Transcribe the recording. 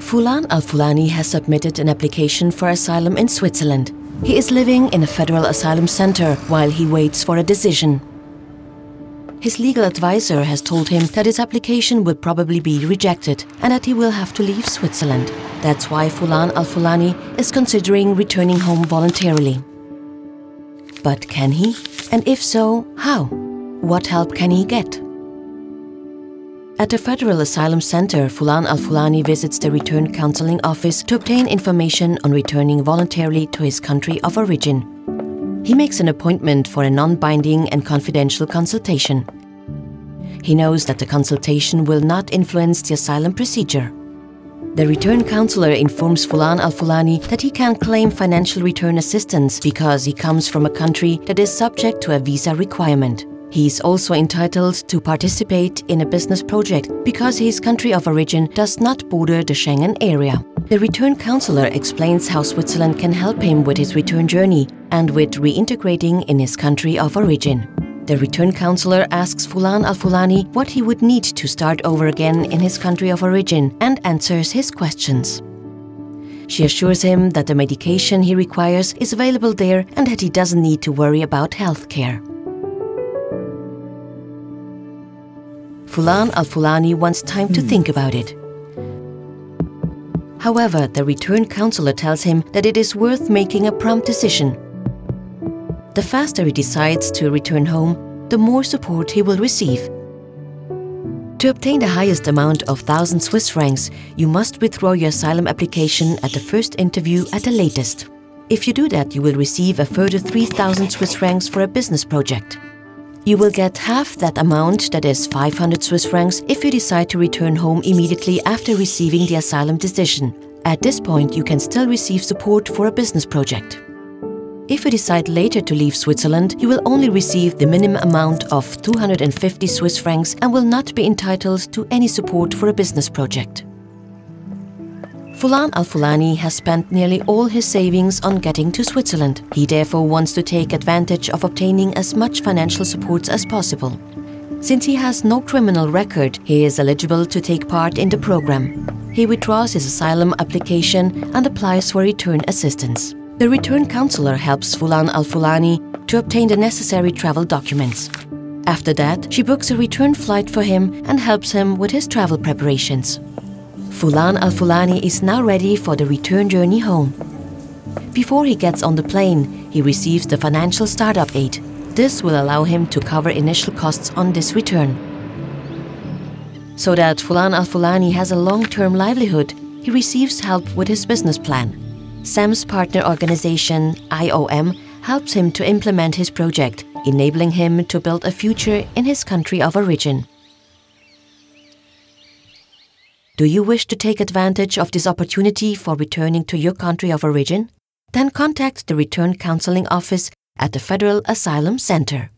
Fulan Al-Fulani has submitted an application for asylum in Switzerland. He is living in a federal asylum center while he waits for a decision. His legal advisor has told him that his application will probably be rejected and that he will have to leave Switzerland. That's why Fulan Al-Fulani is considering returning home voluntarily. But can he? And if so, how? What help can he get? At the Federal Asylum Center, Fulan Al-Fulani visits the Return Counseling Office to obtain information on returning voluntarily to his country of origin. He makes an appointment for a non-binding and confidential consultation. He knows that the consultation will not influence the asylum procedure. The return counselor informs Fulan Al-Fulani that he can claim financial return assistance because he comes from a country that is subject to a visa requirement. He is also entitled to participate in a business project because his country of origin does not border the Schengen area. The return counselor explains how Switzerland can help him with his return journey and with reintegrating in his country of origin. The return counselor asks Fulan Al-Fulani what he would need to start over again in his country of origin and answers his questions. She assures him that the medication he requires is available there and that he doesn't need to worry about health care. Fulan Al-Fulani wants time to think about it. However, the return counselor tells him that it is worth making a prompt decision. The faster he decides to return home, the more support he will receive. To obtain the highest amount of 1,000 Swiss francs, you must withdraw your asylum application at the first interview at the latest. If you do that, you will receive a further 3,000 Swiss francs for a business project. You will get half that amount, that is 500 Swiss francs, if you decide to return home immediately after receiving the asylum decision. At this point, you can still receive support for a business project. If you decide later to leave Switzerland, you will only receive the minimum amount of 250 Swiss francs and will not be entitled to any support for a business project. Fulan Al-Fulani has spent nearly all his savings on getting to Switzerland. He therefore wants to take advantage of obtaining as much financial support as possible. Since he has no criminal record, he is eligible to take part in the program. He withdraws his asylum application and applies for return assistance. The return counselor helps Fulan Al-Fulani to obtain the necessary travel documents. After that, she books a return flight for him and helps him with his travel preparations. Fulan Al-Fulani is now ready for the return journey home. Before he gets on the plane, he receives the financial startup aid. This will allow him to cover initial costs on this return. So that Fulan Al-Fulani has a long-term livelihood, he receives help with his business plan. SEM's partner organization, IOM, helps him to implement his project, enabling him to build a future in his country of origin. Do you wish to take advantage of this opportunity for returning to your country of origin? Then contact the Return Counseling Office at the Federal Asylum Center.